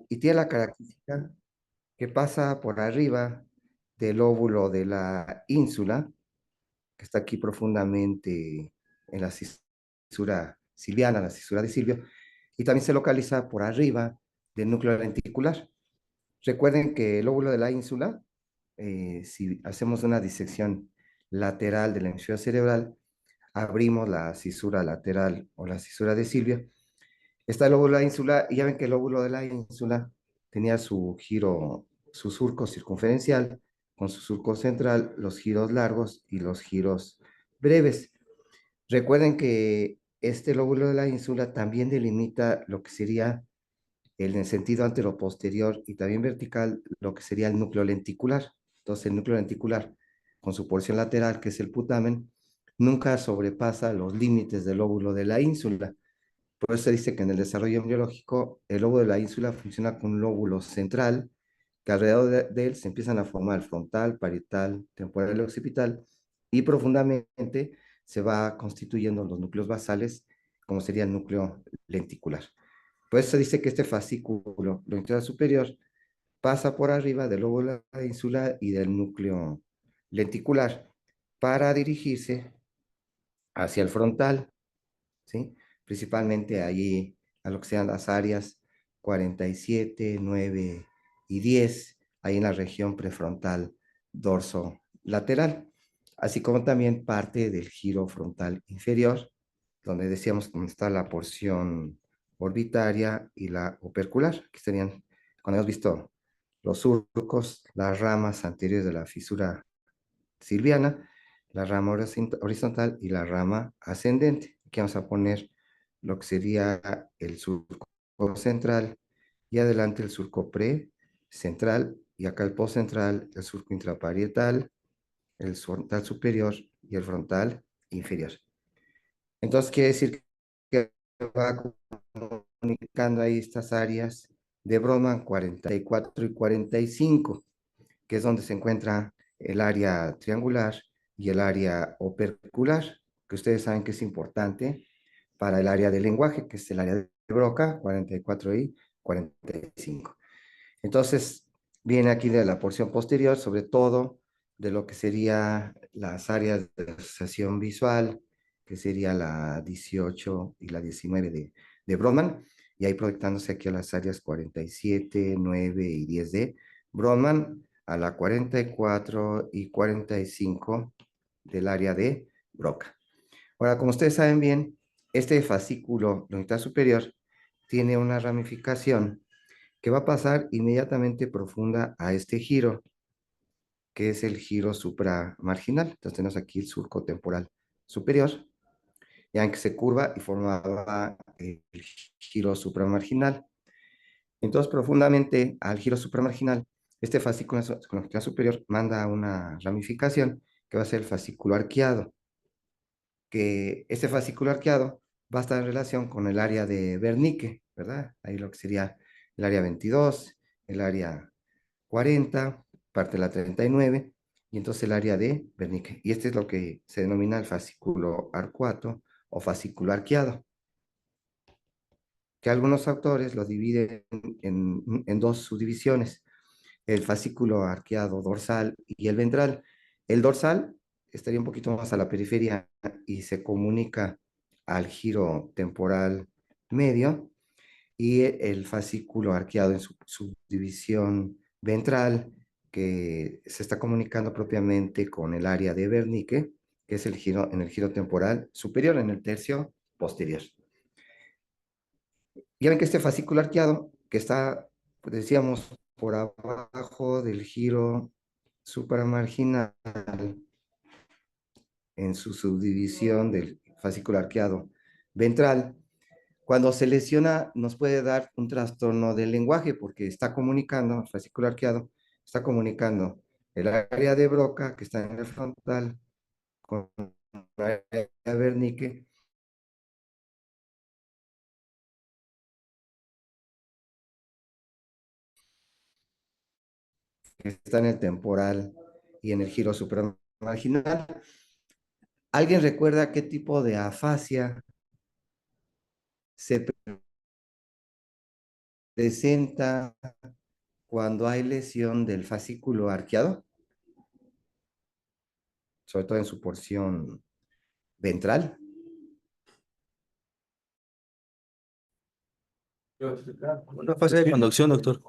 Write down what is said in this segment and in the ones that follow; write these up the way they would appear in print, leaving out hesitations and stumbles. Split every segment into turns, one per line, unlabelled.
y tiene la característica que pasa por arriba del óvulo de la ínsula, que está aquí profundamente en la cisura silviana, la cisura de Silvio, y también se localiza por arriba del núcleo lenticular. Recuerden que el óvulo de la ínsula, si hacemos una disección lateral del hemisferio cerebral, abrimos la cisura lateral o la cisura de Silvio. Está el óvulo de la ínsula, y ya ven que el óvulo de la ínsula tenía su giro, su surco circunferencial, con su surco central, los giros largos y los giros breves. Recuerden que este lóbulo de la ínsula también delimita lo que sería en el sentido anteroposterior y también vertical, lo que sería el núcleo lenticular. Entonces, el núcleo lenticular, con su porción lateral, que es el putamen, nunca sobrepasa los límites del lóbulo de la ínsula. Por eso se dice que en el desarrollo embriológico, el lóbulo de la ínsula funciona con un lóbulo central, que alrededor de él se empiezan a formar frontal, parietal, temporal y occipital, y profundamente se va constituyendo los núcleos basales, como sería el núcleo lenticular. Por eso se dice que este fascículo longitudinal superior pasa por arriba del lóbulo de la ínsula y del núcleo lenticular para dirigirse hacia el frontal, ¿sí? Principalmente allí a lo que sean las áreas 47, 9 y 10, ahí en la región prefrontal dorso lateral, así como también parte del giro frontal inferior, donde decíamos donde está la porción orbitaria y la opercular, que serían, cuando hemos visto los surcos, las ramas anteriores de la fisura silviana, la rama horizontal y la rama ascendente. Aquí vamos a poner lo que sería el surco central y adelante el surco pre-central y acá el post-central, el surco intraparietal, el frontal superior y el frontal inferior. Entonces quiere decir que va comunicando ahí estas áreas de Brodmann 44 y 45, que es donde se encuentra el área triangular y el área opercular, que ustedes saben que es importante para el área del lenguaje, que es el área de Broca, 44 y 45. Entonces, viene aquí de la porción posterior, sobre todo de lo que sería las áreas de asociación visual, que sería la 18 y la 19 de Brodmann, y ahí proyectándose aquí a las áreas 47, 9 y 10 de Brodmann, a la 44 y 45 del área de Broca. Ahora, como ustedes saben bien, este fascículo longitudinal superior tiene una ramificación que va a pasar inmediatamente profunda a este giro, que es el giro supramarginal. Entonces tenemos aquí el surco temporal superior, ya en que se curva y formaba el giro supramarginal. Entonces, profundamente al giro supramarginal, este fascículo longitudinal superior manda una ramificación que va a ser el fascículo arqueado, que este fascículo arqueado va a estar en relación con el área de Wernicke, ¿verdad? Ahí lo que sería el área 22, el área 40, parte de la 39, y entonces el área de Wernicke. Y este es lo que se denomina el fascículo arcuato o fascículo arqueado, que algunos autores lo dividen en dos subdivisiones, el fascículo arqueado dorsal y el ventral. El dorsal estaría un poquito más a la periferia y se comunica al giro temporal medio, y el fascículo arqueado en su subdivisión ventral, que se está comunicando propiamente con el área de Wernicke, que es el giro, en el giro temporal superior, en el tercio posterior. Ya ven que este fascículo arqueado, que está, pues decíamos, por abajo del giro supramarginal, en su subdivisión del fascículo arqueado ventral, cuando se lesiona nos puede dar un trastorno del lenguaje porque está comunicando, el fascículo arqueado, está comunicando el área de Broca, que está en el frontal, con el área de Wernicke, que está en el temporal y en el giro supramarginal. ¿Alguien recuerda qué tipo de afasia se presenta cuando hay lesión del fascículo arqueado, sobre todo en su porción ventral.
Una fase de conducción, doctor.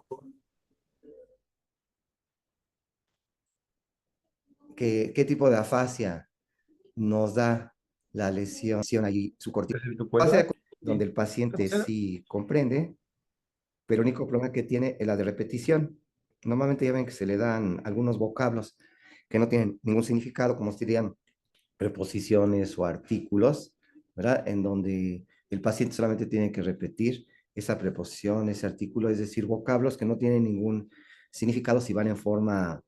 ¿Qué tipo de afasia nos da la lesión allí subcortical?
¿Tu
Afasia
cuello?
donde
Sí.
el paciente sí comprende, pero el único problema que tiene es la de repetición. Normalmente ya ven que se le dan algunos vocablos que no tienen ningún significado, como serían preposiciones o artículos, ¿verdad? En donde el paciente solamente tiene que repetir esa preposición, ese artículo, es decir, vocablos que no tienen ningún significado si van en forma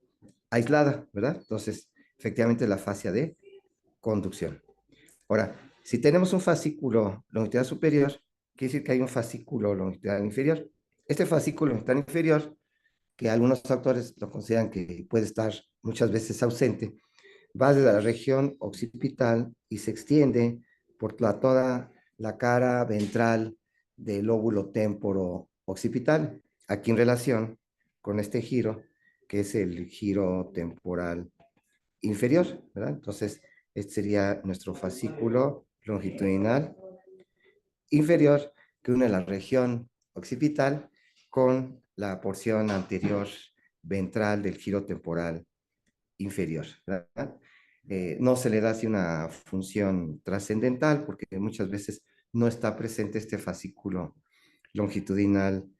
aislada, ¿verdad? Entonces, efectivamente, la fascia de conducción. Ahora, si tenemos un fascículo longitudinal superior, quiere decir que hay un fascículo longitudinal inferior. Este fascículo longitudinal inferior, que algunos autores lo consideran que puede estar muchas veces ausente, va desde la región occipital y se extiende por toda la cara ventral del lóbulo temporo occipital, aquí en relación con este giro, que es el giro temporal inferior, ¿verdad? Entonces, este sería nuestro fascículo longitudinal inferior que une la región occipital con la porción anterior ventral del giro temporal inferior, ¿verdad? No se le da así una función trascendental porque muchas veces no está presente este fascículo longitudinal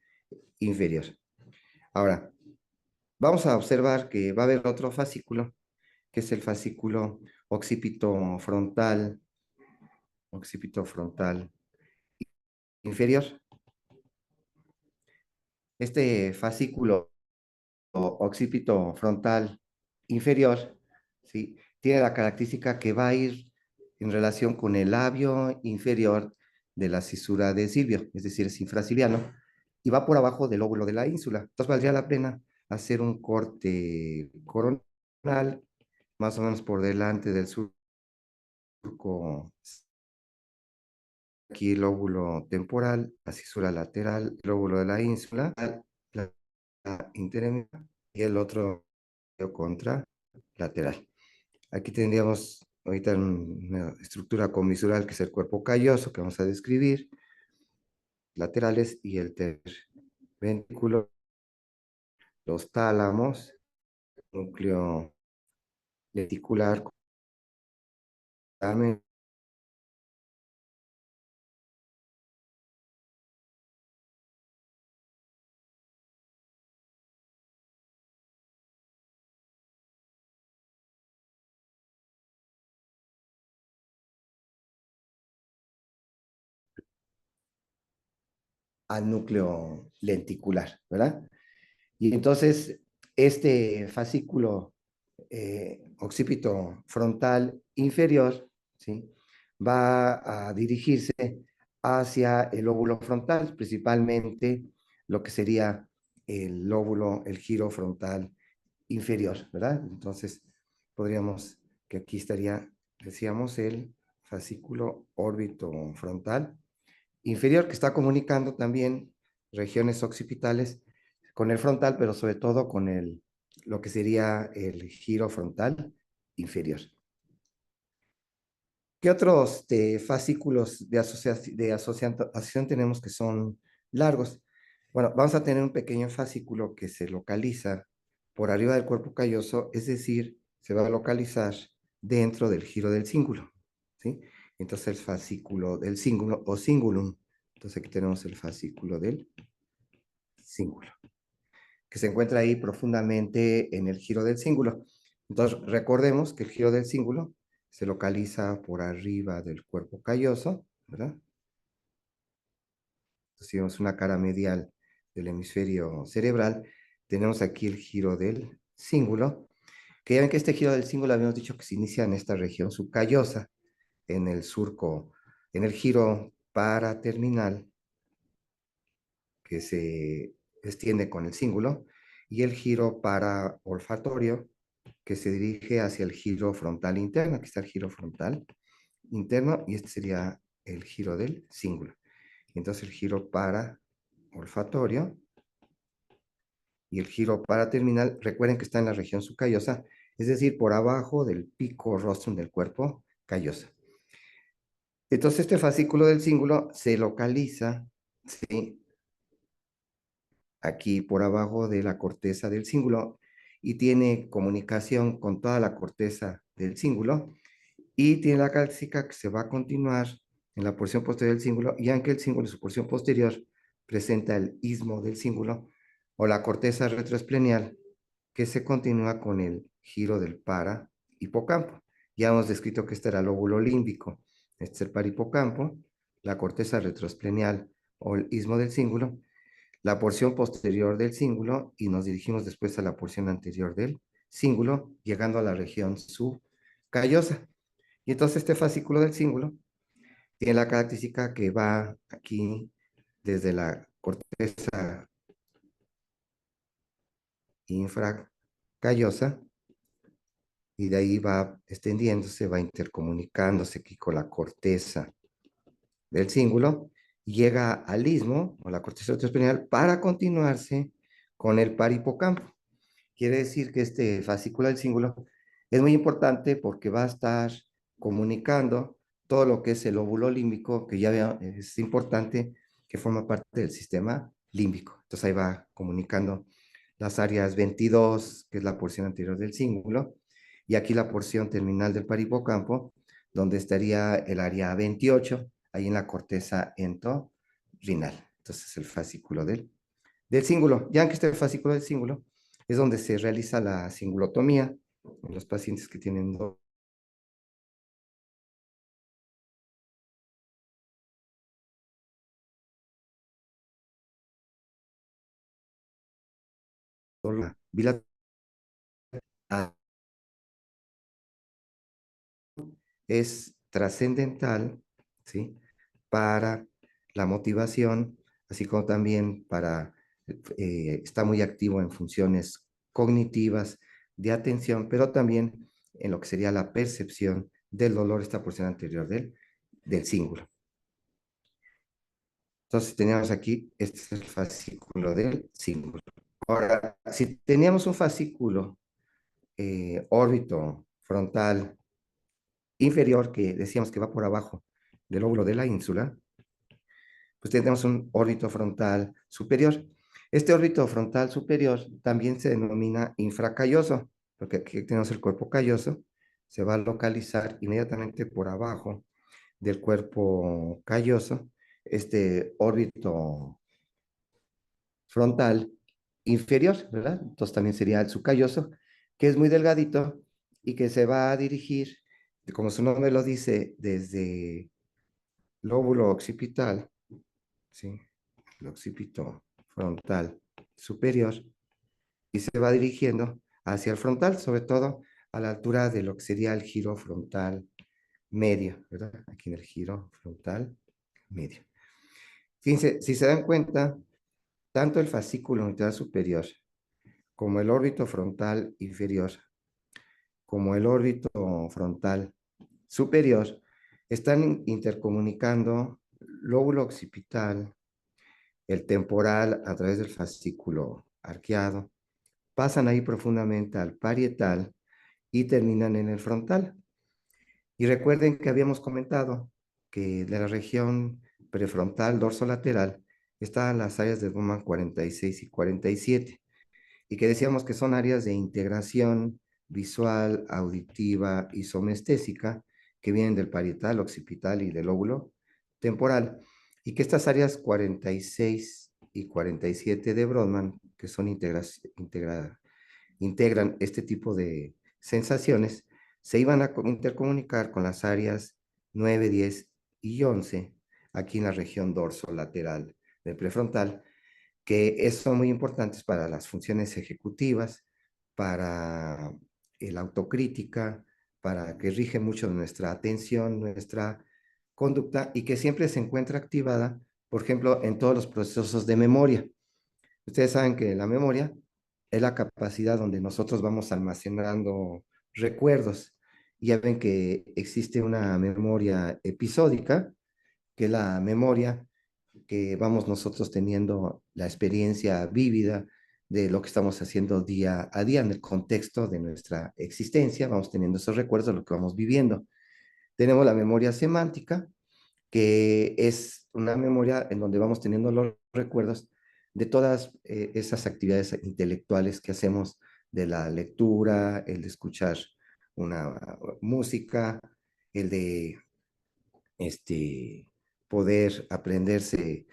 inferior. Ahora, vamos a observar que va a haber otro fascículo, que es el fascículo occipito frontal inferior. Este fascículo occipito frontal inferior, ¿sí? Tiene la característica que va a ir en relación con el labio inferior de la cisura de Silvio, es decir, es infraciliano, y va por abajo del óvulo de la ínsula. Entonces valdría la pena hacer un corte coronal, más o menos por delante del surco, aquí el óvulo temporal, la cisura lateral, el óvulo de la ínsula, la interna y el otro contralateral. Aquí tendríamos ahorita una estructura comisural que es el cuerpo calloso que vamos a describir, laterales y el tercer ventrículo, los tálamos, núcleo lenticular, al núcleo lenticular, ¿verdad? Y entonces, este fascículo occipito frontal inferior, ¿sí? Va a dirigirse hacia el lóbulo frontal, principalmente lo que sería el lóbulo, el giro frontal inferior, ¿verdad? Entonces, podríamos, que aquí estaría, decíamos, el fascículo órbito frontal inferior, que está comunicando también regiones occipitales con el frontal, pero sobre todo con lo que sería el giro frontal inferior. ¿Qué otros fascículos de asociación tenemos que son largos? Bueno, vamos a tener un pequeño fascículo que se localiza por arriba del cuerpo calloso, es decir, se va a localizar dentro del giro del cíngulo, ¿sí? Entonces el fascículo del cíngulo o cingulum. Entonces aquí tenemos el fascículo del cíngulo, que se encuentra ahí profundamente en el giro del cíngulo. Entonces recordemos que el giro del cíngulo se localiza por arriba del cuerpo calloso, ¿verdad? Entonces, si vemos una cara medial del hemisferio cerebral, tenemos aquí el giro del cíngulo, que ya ven que este giro del cíngulo habíamos dicho que se inicia en esta región subcallosa, en el surco, en el giro paraterminal, que se extiende con el cíngulo, y el giro para olfatorio, que se dirige hacia el giro frontal interno. Aquí está el giro frontal interno, y este sería el giro del cíngulo. Entonces el giro paraterminal. olfatorio y el giro paraterminal, recuerden que está en la región subcallosa, es decir, por abajo del pico rostrum del cuerpo calloso. Entonces, este fascículo del cíngulo se localiza, ¿sí?, aquí por abajo de la corteza del cíngulo y tiene comunicación con toda la corteza del cíngulo y tiene la cálcica que se va a continuar en la porción posterior del cíngulo, y aunque el cíngulo en su porción posterior presenta el istmo del cíngulo o la corteza retroesplenial que se continúa con el giro del para hipocampo. Ya hemos descrito que este era el lóbulo límbico, este es el parahipocampo, la corteza retroesplenial o el istmo del cíngulo, la porción posterior del cíngulo, y nos dirigimos después a la porción anterior del cíngulo, llegando a la región subcallosa. Y entonces este fascículo del cíngulo tiene la característica que va aquí desde la corteza infracallosa y de ahí va extendiéndose, va intercomunicándose aquí con la corteza del cíngulo, llega al istmo o la corteza retroespinal para continuarse con el parahipocampo. Quiere decir que este fascículo del cíngulo es muy importante porque va a estar comunicando todo lo que es el óvulo límbico, que ya es importante, que forma parte del sistema límbico. Entonces ahí va comunicando las áreas 22, que es la porción anterior del cíngulo, y aquí la porción terminal del parahipocampo, donde estaría el área 28, ahí en la corteza entorrinal. Entonces el fascículo del cíngulo. Ya que este fascículo del cíngulo es donde se realiza la cingulotomía en los pacientes que tienen dolor bilateral, es trascendental, ¿sí?, para la motivación, así como también para, está muy activo en funciones cognitivas, de atención, pero también en lo que sería la percepción del dolor, esta porción anterior del cíngulo. Entonces teníamos aquí, este es el fascículo del cíngulo. Ahora, si teníamos un fascículo órbito frontal inferior, que decíamos que va por abajo del óvulo de la ínsula, pues tenemos un órbito frontal superior. Este órbito frontal superior también se denomina infracalloso, porque aquí tenemos el cuerpo calloso, se va a localizar inmediatamente por abajo del cuerpo calloso, este órbito frontal inferior, ¿verdad? Entonces también sería el subcalloso, que es muy delgadito y que se va a dirigir, como su nombre lo dice, desde lóbulo occipital, ¿sí?, el occipito frontal superior, y se va dirigiendo hacia el frontal, sobre todo a la altura de lo que sería el giro frontal medio, ¿verdad? Aquí en el giro frontal medio. Fíjense, si se dan cuenta, tanto el fascículo unital superior como el órbito frontal inferior, como el órbito frontal superior, están intercomunicando lóbulo occipital, el temporal a través del fascículo arqueado, pasan ahí profundamente al parietal y terminan en el frontal. Y recuerden que habíamos comentado que de la región prefrontal dorsolateral están las áreas de Bowman 46 y 47, y que decíamos que son áreas de integración visual, auditiva y somestésica que vienen del parietal, occipital y del lóbulo temporal, y que estas áreas 46 y 47 de Brodmann, que son integran este tipo de sensaciones, se iban a intercomunicar con las áreas 9, 10 y 11, aquí en la región dorsolateral del prefrontal, que son muy importantes para las funciones ejecutivas, para la autocrítica, para que rige mucho nuestra atención, nuestra conducta, y que siempre se encuentra activada, por ejemplo, en todos los procesos de memoria. Ustedes saben que la memoria es la capacidad donde nosotros vamos almacenando recuerdos. Y ya ven que existe una memoria episódica, que es la memoria que vamos nosotros teniendo la experiencia vívida de lo que estamos haciendo día a día en el contexto de nuestra existencia, vamos teniendo esos recuerdos de lo que vamos viviendo. Tenemos la memoria semántica, que es una memoria en donde vamos teniendo los recuerdos de todas esas actividades intelectuales que hacemos, de la lectura, el de escuchar una música, el de poder aprenderse,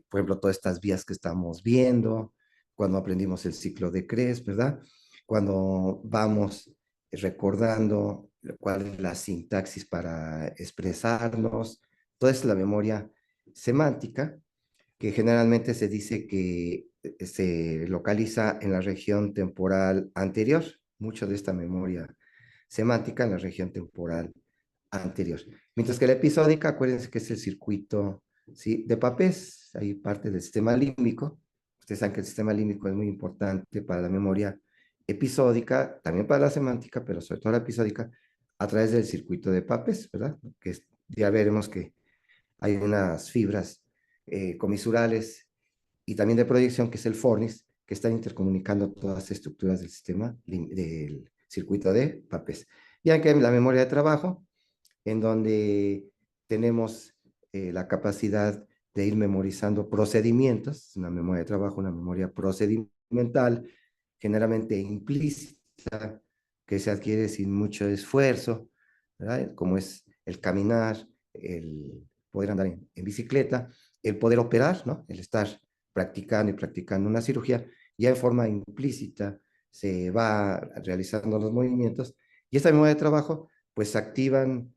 por ejemplo, todas estas vías que estamos viendo, cuando aprendimos el ciclo de Krebs, ¿verdad? Cuando vamos recordando cuál es la sintaxis para expresarnos, toda es la memoria semántica, que generalmente se dice que se localiza en la región temporal anterior, mucho de esta memoria semántica en la región temporal anterior. Mientras que la episódica, acuérdense que es el circuito, ¿sí?, de papés, ahí parte del sistema límbico. Ustedes saben que el sistema límbico es muy importante para la memoria episódica, también para la semántica, pero sobre todo la episódica, a través del circuito de papés, ¿verdad? Ya veremos que hay unas fibras comisurales y también de proyección, que es el fornis, que están intercomunicando todas las estructuras del sistema del circuito de papés. Ya que la memoria de trabajo, en donde tenemos la capacidad de ir memorizando procedimientos, una memoria de trabajo, una memoria procedimental, generalmente implícita, que se adquiere sin mucho esfuerzo, ¿verdad? Como es el caminar, el poder andar en bicicleta, el poder operar, ¿no? El estar practicando y practicando una cirugía, ya en forma implícita se va realizando los movimientos, y esta memoria de trabajo pues se activan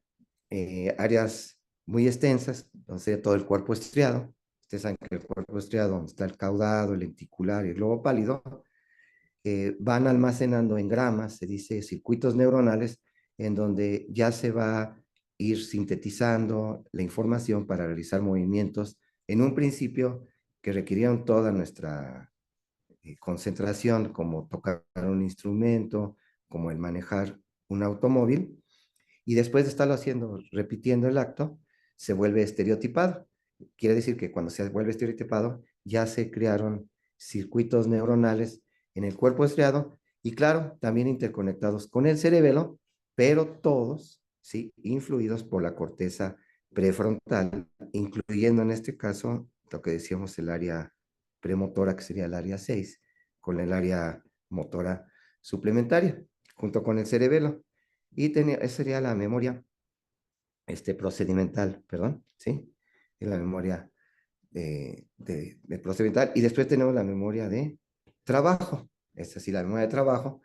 áreas muy extensas, o sea, todo el cuerpo estriado. Ustedes saben que el cuerpo estriado, donde está el caudado, el lenticular y el globo pálido, van almacenando en gramas, se dice, circuitos neuronales, en donde ya se va a ir sintetizando la información para realizar movimientos, en un principio que requerían toda nuestra concentración, como tocar un instrumento, como el manejar un automóvil, y después de estarlo haciendo, repitiendo el acto, se vuelve estereotipado. Quiere decir que cuando se vuelve estereotipado, ya se crearon circuitos neuronales en el cuerpo estriado y claro, también interconectados con el cerebelo, pero todos, ¿sí?, influidos por la corteza prefrontal, incluyendo en este caso lo que decíamos el área premotora, que sería el área 6 con el área motora suplementaria, junto con el cerebelo. Y esa sería la memoria procedimental, perdón, ¿sí? Es la memoria de procedimental. Y después tenemos la memoria de trabajo. Es así, la memoria de trabajo,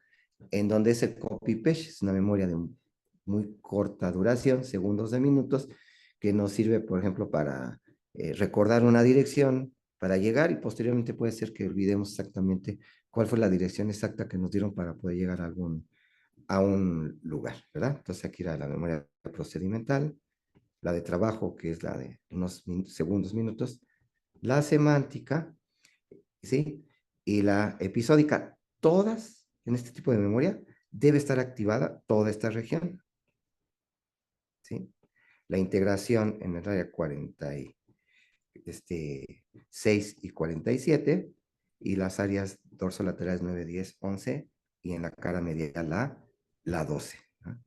en donde es el copy-paste, es una memoria de muy corta duración, segundos de minutos, que nos sirve, por ejemplo, para recordar una dirección, para llegar, y posteriormente puede ser que olvidemos exactamente cuál fue la dirección exacta que nos dieron para poder llegar a un lugar, ¿verdad? Entonces aquí era la memoria procedimental, la de trabajo, que es la de unos segundos, minutos, la semántica, ¿sí? Y la episódica. Todas en este tipo de memoria debe estar activada toda esta región, ¿sí? La integración en el área 6 y 47, y las áreas dorsolaterales 9, 10, 11, y en la cara medial la 12, ¿no?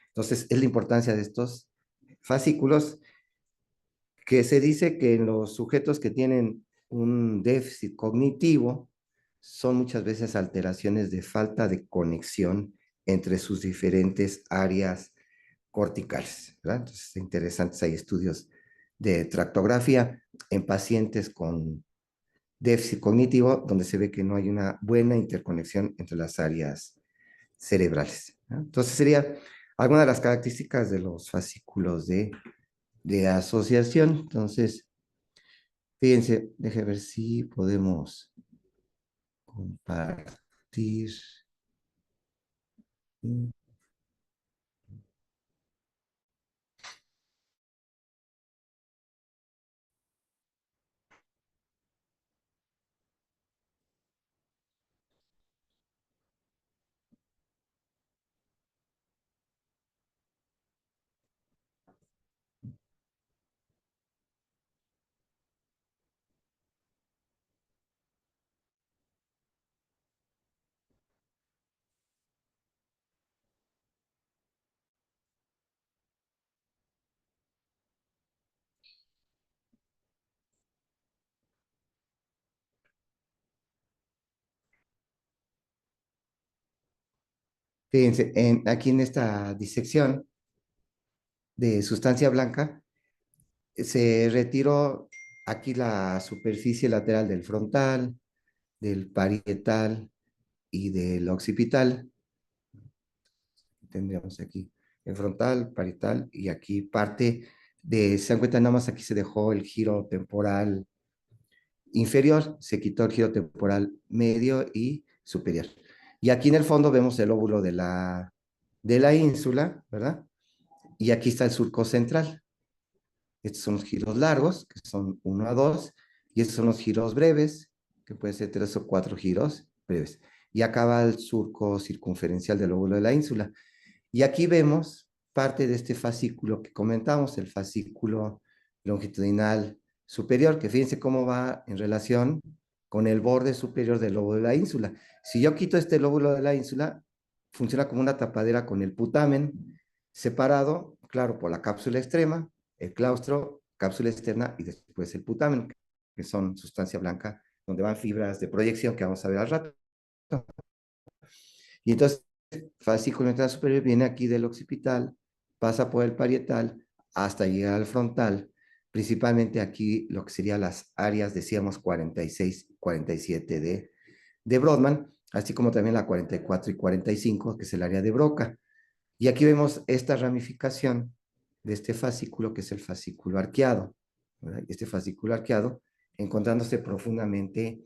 Entonces, es la importancia de estos fascículos, que se dice que en los sujetos que tienen un déficit cognitivo son muchas veces alteraciones de falta de conexión entre sus diferentes áreas corticales, ¿verdad? Entonces, interesantes, hay estudios de tractografía en pacientes con déficit cognitivo donde se ve que no hay una buena interconexión entre las áreas cerebrales, ¿no? Entonces, sería alguna de las características de los fascículos de asociación. Entonces, fíjense, deje ver si podemos compartir. Fíjense, aquí en esta disección de sustancia blanca, se retiró aquí la superficie lateral del frontal, del parietal y del occipital. Tendríamos aquí el frontal, parietal y aquí parte se dan cuenta, nada más aquí se dejó el giro temporal inferior, se quitó el giro temporal medio y superior. Y aquí en el fondo vemos el óvulo de la ínsula, ¿verdad? Y aquí está el surco central. Estos son los giros largos, que son 1 a 2, y estos son los giros breves, que pueden ser 3 o 4 giros breves. Y acaba el surco circunferencial del óvulo de la ínsula. Y aquí vemos parte de este fascículo que comentamos, el fascículo longitudinal superior, que fíjense cómo va en relación con el borde superior del lóbulo de la ínsula. Si yo quito este lóbulo de la ínsula, funciona como una tapadera con el putamen separado, claro, por la cápsula extrema, el claustro, cápsula externa y después el putamen, que son sustancia blanca, donde van fibras de proyección que vamos a ver al rato. Y entonces, fascículo ventral superior viene aquí del occipital, pasa por el parietal hasta llegar al frontal, principalmente aquí lo que serían las áreas, decíamos 46, 47 de Brodmann, así como también la 44 y 45, que es el área de Broca. Y aquí vemos esta ramificación de este fascículo, que es el fascículo arqueado, ¿verdad? Este fascículo arqueado, encontrándose profundamente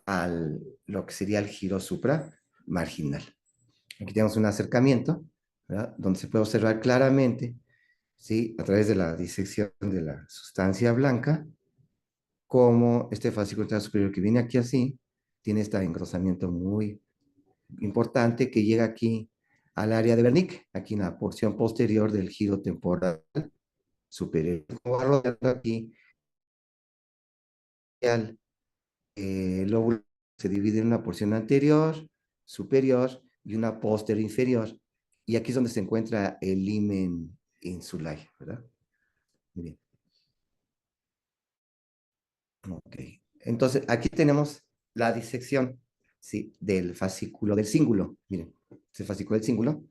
al lo que sería el giro supramarginal. Aquí tenemos un acercamiento, ¿verdad? Donde se puede observar claramente, ¿sí? A través de la disección de la sustancia blanca, cómo este fascículo ventral superior que viene aquí así, tiene este engrosamiento muy importante que llega aquí al área de Wernicke, aquí en la porción posterior del giro temporal superior. Como va rodeando aquí, el lóbulo se divide en una porción anterior, superior y una posterior inferior. Y aquí es donde se encuentra el limen insulae, ¿verdad? Muy bien. Ok. Entonces, aquí tenemos la disección, ¿sí? Del fascículo del cíngulo. Miren, es el fascículo del cíngulo.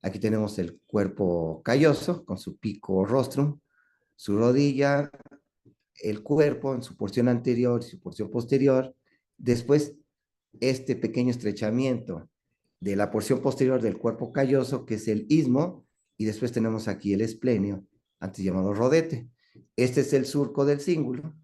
Aquí tenemos el cuerpo calloso con su pico rostrum, su rodilla, el cuerpo en su porción anterior y su porción posterior. Después, este pequeño estrechamiento de la porción posterior del cuerpo calloso, que es el istmo, y después tenemos aquí el esplenio, antes llamado rodete. Este es el surco del cíngulo,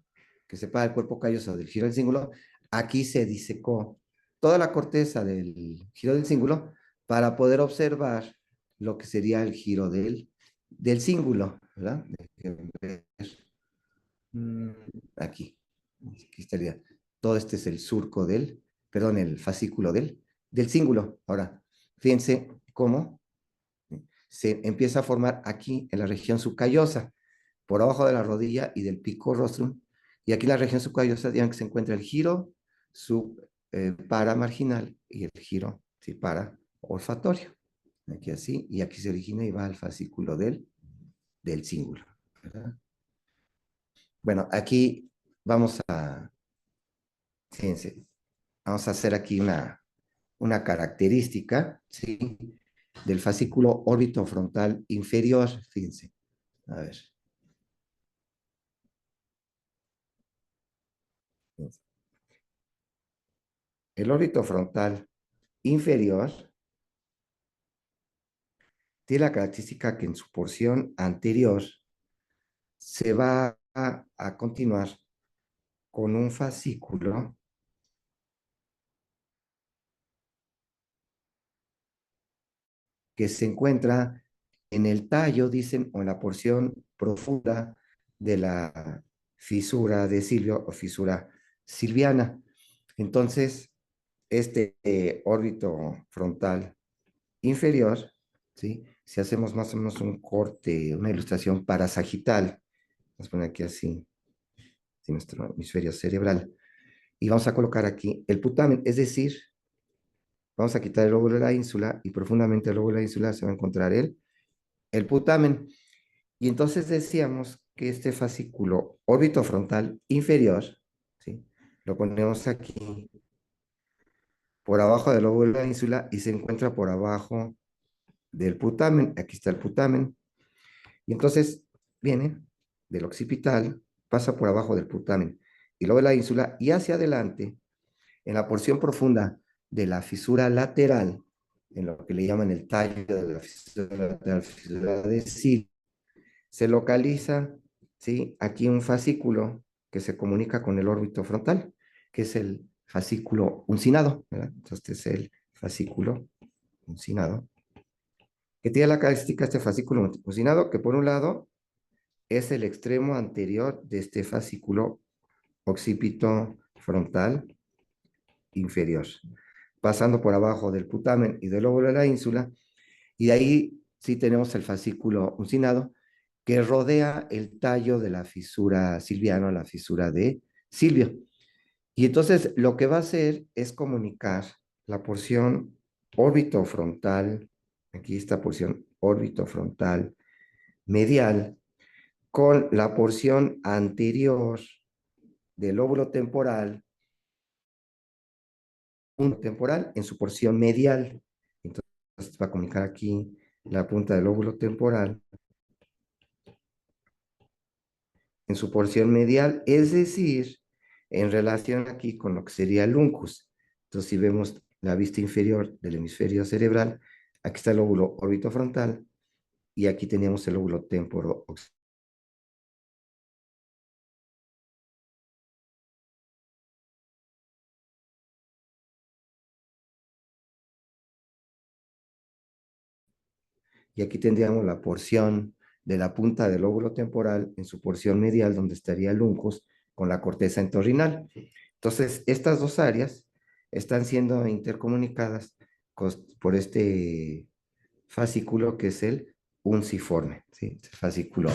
que separa el cuerpo calloso del giro del cíngulo. Aquí se disecó toda la corteza del giro del cíngulo para poder observar lo que sería el giro del cíngulo, ¿verdad? Mm, Aquí, aquí estaría. Todo este es el surco perdón, el fascículo del cíngulo. Ahora, fíjense cómo se empieza a formar aquí en la región subcallosa, por abajo de la rodilla y del pico rostrum. Y aquí en la región subcallosa, digan que se encuentra el giro paramarginal y el giro para olfatorio. Aquí así, y aquí se origina y va al fascículo del cíngulo, ¿verdad? Bueno, aquí vamos a, fíjense, vamos a hacer aquí una característica, ¿sí? Del fascículo órbito frontal inferior, fíjense. A ver. Fíjense. El órbito frontal inferior tiene la característica que en su porción anterior se va a continuar con un fascículo que se encuentra en el tallo, dicen, o en la porción profunda de la fisura de Silvio o fisura silviana. Entonces, este órbito frontal inferior, ¿sí? Si hacemos más o menos un corte, una ilustración parasagital, vamos a poner aquí así, nuestro hemisferio cerebral, y vamos a colocar aquí el putamen, es decir, vamos a quitar el lóbulo de la ínsula y profundamente el lóbulo de la ínsula se va a encontrar el putamen. Y entonces decíamos que este fascículo órbito frontal inferior, ¿sí? Lo ponemos aquí por abajo del lóbulo de la ínsula y se encuentra por abajo del putamen. Aquí está el putamen. Y entonces viene del occipital, pasa por abajo del putamen y luego de la ínsula y hacia adelante, en la porción profunda de la fisura lateral, en lo que le llaman el tallo de la fisura lateral, fisura de Sil, se localiza, ¿sí? Aquí un fascículo que se comunica con el órbito frontal, que es el fascículo uncinado, ¿verdad? Entonces, este es el fascículo uncinado, que tiene la característica este fascículo uncinado, que por un lado es el extremo anterior de este fascículo occipito frontal inferior, pasando por abajo del putamen y del lóbulo de la ínsula, y de ahí sí tenemos el fascículo uncinado, que rodea el tallo de la fisura silviana, la fisura de Silvio. Y entonces lo que va a hacer es comunicar la porción órbito-frontal, aquí esta porción órbito-frontal medial, con la porción anterior del lóbulo temporal, punto temporal en su porción medial. Entonces va a comunicar aquí la punta del lóbulo temporal en su porción medial, es decir, en relación aquí con lo que sería el uncus. Entonces, si vemos la vista inferior del hemisferio cerebral, aquí está el lóbulo orbitofrontal y aquí teníamos el lóbulo temporo. Y aquí tendríamos la porción de la punta del lóbulo temporal en su porción medial, donde estaría el uncus con la corteza entorrinal. Entonces, estas dos áreas están siendo intercomunicadas por este fascículo que es el unciforme, ¿sí? El fascículo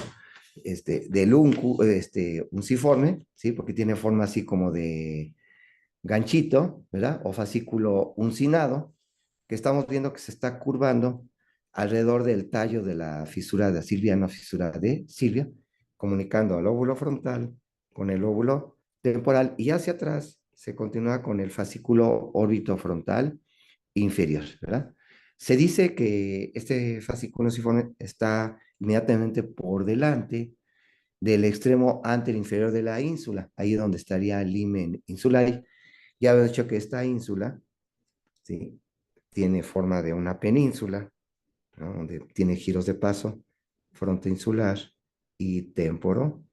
del unciforme, ¿sí? Porque tiene forma así como de ganchito, ¿verdad? O fascículo uncinado, que estamos viendo que se está curvando alrededor del tallo de la fisura de Silviana, fisura de Silvia, comunicando al lóbulo frontal con el lóbulo temporal y hacia atrás se continúa con el fascículo orbitofrontal inferior, ¿verdad? Se dice que este fascículo uniciforme está inmediatamente por delante del extremo inferior de la ínsula, ahí donde estaría el limen insular. Ya había dicho que esta ínsula, ¿sí? Tiene forma de una península, ¿no? Donde tiene giros de paso, frontoinsular y temporo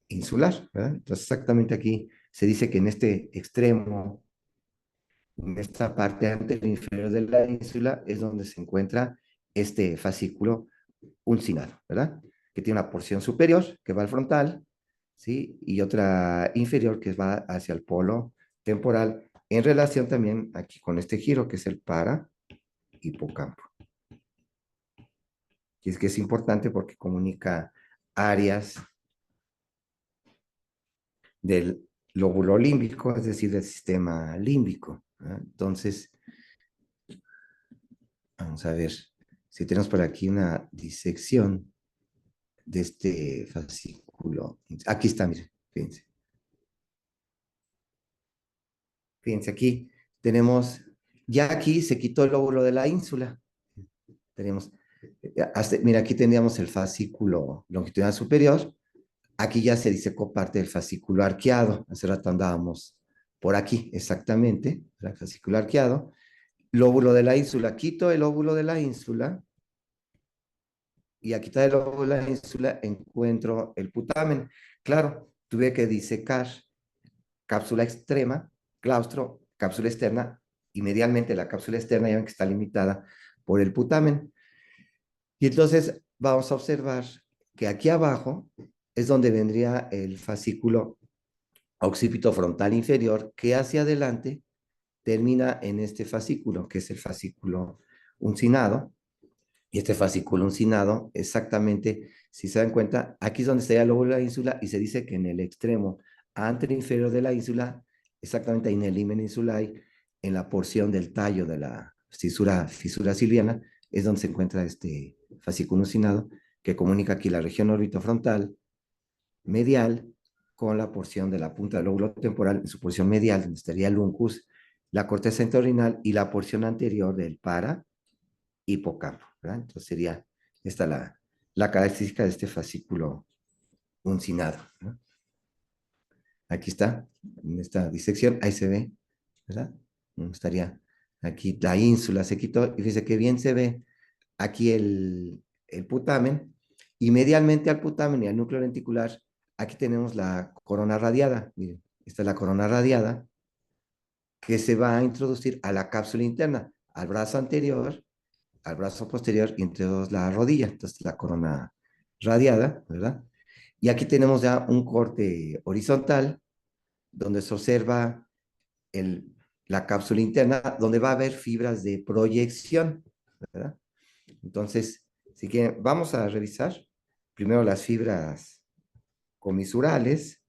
insular, ¿verdad? Entonces, exactamente aquí se dice que en este extremo, en esta parte anterior inferior de la ínsula, es donde se encuentra este fascículo uncinado, ¿verdad? Que tiene una porción superior que va al frontal, ¿sí? Y otra inferior que va hacia el polo temporal, en relación también aquí con este giro que es el para hipocampo. Y es que es importante porque comunica áreas del lóbulo límbico, es decir, del sistema límbico, ¿verdad? Entonces, vamos a ver si tenemos por aquí una disección de este fascículo. Aquí está, miren, fíjense. Fíjense aquí, tenemos, ya aquí se quitó el lóbulo de la ínsula. Tenemos, mira, aquí teníamos el fascículo longitudinal superior. Aquí ya se disecó parte del fascículo arqueado. Hace rato andábamos por aquí, exactamente, el fascículo arqueado. Lóbulo de la ínsula, quito el lóbulo de la ínsula y a quitar el lóbulo de la ínsula encuentro el putamen. Claro, tuve que disecar cápsula extrema, claustro, cápsula externa, y medialmente la cápsula externa ya ven que está limitada por el putamen. Y entonces vamos a observar que aquí abajo es donde vendría el fascículo occipito frontal inferior, que hacia adelante termina en este fascículo, que es el fascículo uncinado. Y este fascículo uncinado, exactamente, si se dan cuenta, aquí es donde estaría el lóbulo de la ínsula y se dice que en el extremo anterior inferior de la ínsula, exactamente ahí en el limen insulae, en la porción del tallo de la fisura silviana, es donde se encuentra este fascículo uncinado que comunica aquí la región orbitofrontal medial con la porción de la punta del lóbulo temporal en su porción medial, donde estaría el uncus, la corteza entorrinal y la porción anterior del para hipocampo, ¿verdad? Entonces sería esta la característica de este fascículo uncinado, ¿no? Aquí está, en esta disección, ahí se ve, ¿verdad? ¿Cómo estaría aquí la ínsula? Se quitó y fíjese que bien se ve aquí el putamen, y medialmente al putamen y al núcleo lenticular, aquí tenemos la corona radiada. Miren, esta es la corona radiada que se va a introducir a la cápsula interna, al brazo anterior, al brazo posterior y entre dos la rodilla. Entonces la corona radiada, ¿verdad? Y aquí tenemos ya un corte horizontal donde se observa el, la cápsula interna, donde va a haber fibras de proyección, ¿verdad? Entonces, si quieren, vamos a revisar primero las fibras comisurales.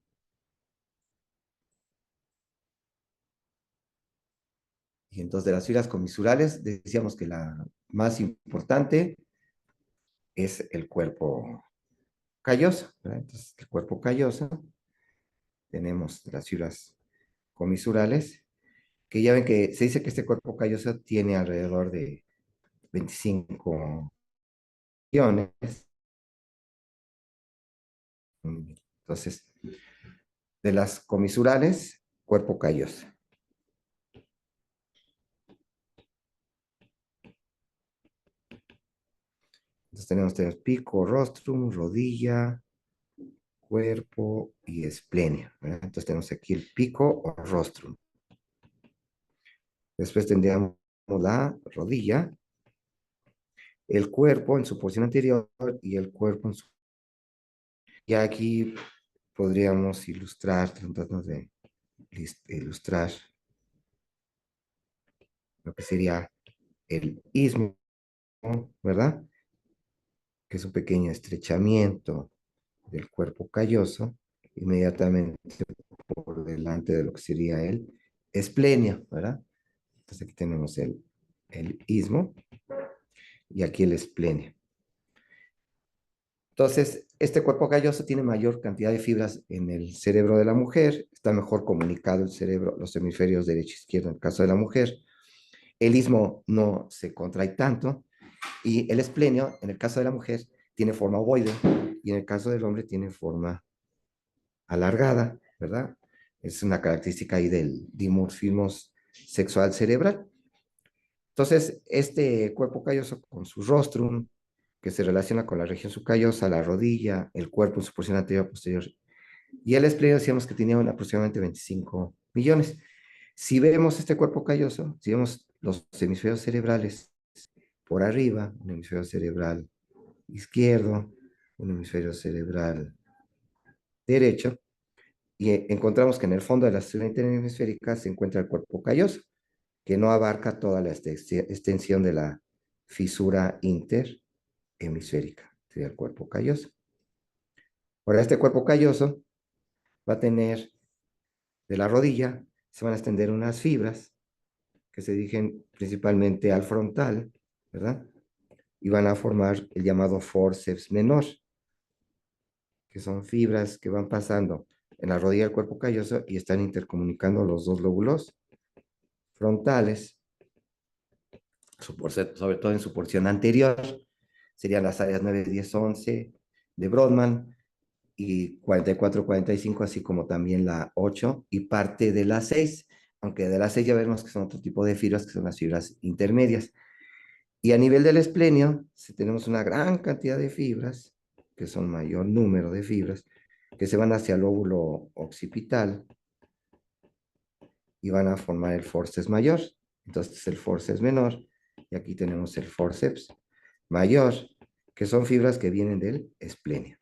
Y entonces de las fibras comisurales decíamos que la más importante es el cuerpo calloso, ¿verdad? Entonces, el cuerpo calloso, tenemos las fibras comisurales, que ya ven que se dice que este cuerpo calloso tiene alrededor de 25 millones. Entonces, de las comisurales, cuerpo calloso. Entonces tenemos pico, rostrum, rodilla, cuerpo y esplenio, ¿verdad? Entonces tenemos aquí el pico o rostrum. Después tendríamos la rodilla, el cuerpo en su porción anterior y el cuerpo en su... Y aquí podríamos ilustrar, tratando de ilustrar lo que sería el istmo, ¿verdad? Que es un pequeño estrechamiento del cuerpo calloso, inmediatamente por delante de lo que sería el esplenio, ¿verdad? Entonces aquí tenemos el istmo y aquí el esplenio. Entonces, este cuerpo calloso tiene mayor cantidad de fibras en el cerebro de la mujer, está mejor comunicado el cerebro, los hemisferios derecho e izquierdo en el caso de la mujer. El istmo no se contrae tanto y el esplenio, en el caso de la mujer, tiene forma ovoide y en el caso del hombre tiene forma alargada, ¿verdad? Es una característica ahí del dimorfismo sexual cerebral. Entonces, este cuerpo calloso con su rostrum, que se relaciona con la región subcallosa, la rodilla, el cuerpo en su porción anterior posterior, y el esplenio decíamos que tenía aproximadamente 25 millones. Si vemos este cuerpo calloso, si vemos los hemisferios cerebrales por arriba, un hemisferio cerebral izquierdo, un hemisferio cerebral derecho, y encontramos que en el fondo de la estructura interhemisférica se encuentra el cuerpo calloso, que no abarca toda la extensión de la fisura interhemisférica, sería el cuerpo calloso. Ahora, este cuerpo calloso va a tener de la rodilla, se van a extender unas fibras que se dirigen principalmente al frontal, ¿verdad? Y van a formar el llamado forceps menor, que son fibras que van pasando en la rodilla del cuerpo calloso y están intercomunicando los dos lóbulos frontales, sobre todo en su porción anterior, serían las áreas 9, 10, 11 de Brodmann y 44, 45, así como también la 8 y parte de la 6, aunque de la 6 ya vemos que son otro tipo de fibras, que son las fibras intermedias. Y a nivel del esplenio, si tenemos una gran cantidad de fibras, que son mayor número de fibras, que se van hacia el lóbulo occipital y van a formar el forceps mayor. Entonces el forceps menor, y aquí tenemos el forceps mayor, que son fibras que vienen del esplenio.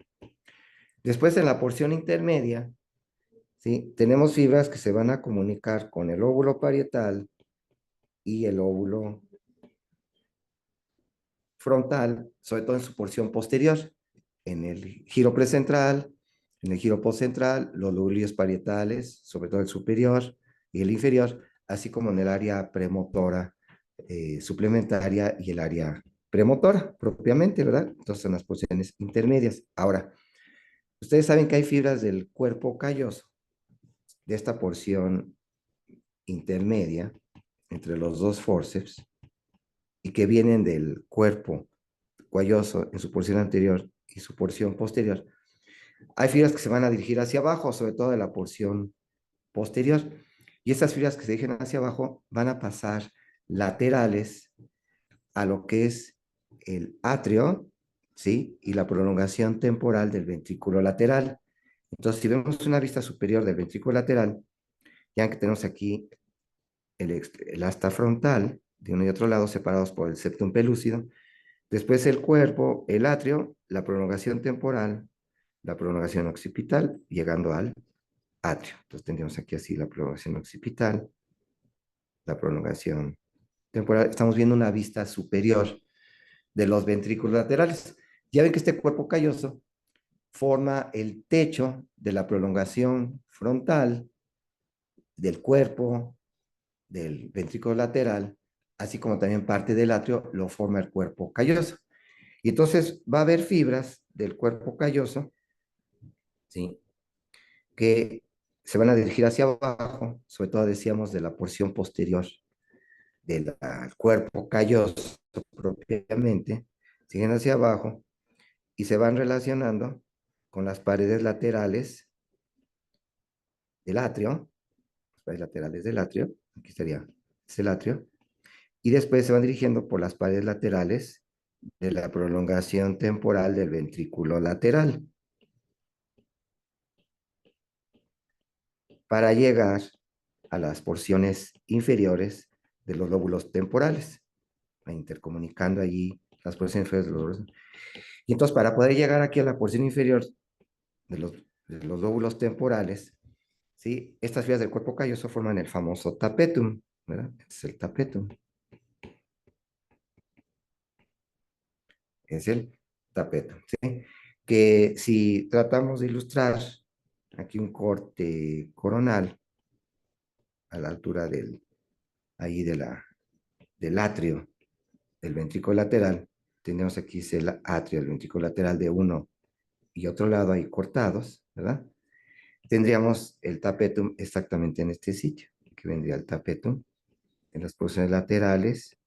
Después en la porción intermedia, ¿sí? Tenemos fibras que se van a comunicar con el óvulo parietal y el óvulo frontal, sobre todo en su porción posterior, en el giro precentral, en el giro postcentral, los lóbulos parietales, sobre todo el superior y el inferior, así como en el área premotora suplementaria y el área premotora propiamente, ¿verdad? Entonces son las porciones intermedias. Ahora, ustedes saben que hay fibras del cuerpo calloso, de esta porción intermedia, entre los dos forceps y que vienen del cuerpo cuelloso en su porción anterior y su porción posterior, hay fibras que se van a dirigir hacia abajo, sobre todo de la porción posterior. Y estas fibras que se dirigen hacia abajo van a pasar laterales a lo que es el atrio, ¿sí? Y la prolongación temporal del ventrículo lateral. Entonces, si vemos una vista superior del ventrículo lateral, ya que tenemos aquí el asta frontal de uno y otro lado separados por el septum pelúcido, después el cuerpo, el atrio, la prolongación temporal, la prolongación occipital, llegando al atrio. Entonces tendríamos aquí así la prolongación occipital, la prolongación temporal. Estamos viendo una vista superior de los ventrículos laterales. Ya ven que este cuerpo calloso forma el techo de la prolongación frontal del cuerpo, del ventrículo lateral, así como también parte del atrio lo forma el cuerpo calloso. Y entonces va a haber fibras del cuerpo calloso, ¿sí? Que se van a dirigir hacia abajo, sobre todo decíamos de la porción posterior del cuerpo calloso propiamente, siguen hacia abajo y se van relacionando con las paredes laterales del atrio, las paredes laterales del atrio, aquí estaría, es el atrio, y después se van dirigiendo por las paredes laterales de la prolongación temporal del ventrículo lateral para llegar a las porciones inferiores de los lóbulos temporales, intercomunicando allí las porciones inferiores de los lóbulos. Y entonces, para poder llegar aquí a la porción inferior de los lóbulos temporales, ¿sí? Estas vías del cuerpo calloso forman el famoso tapetum, ¿verdad? Este es el tapetum. Es el tapetum, ¿sí? Que si tratamos de ilustrar aquí un corte coronal a la altura ahí del atrio del ventrículo lateral, tenemos aquí el atrio del ventrículo lateral de uno y otro lado ahí cortados, ¿verdad? Tendríamos el tapetum exactamente en este sitio, que vendría el tapetum en las porciones laterales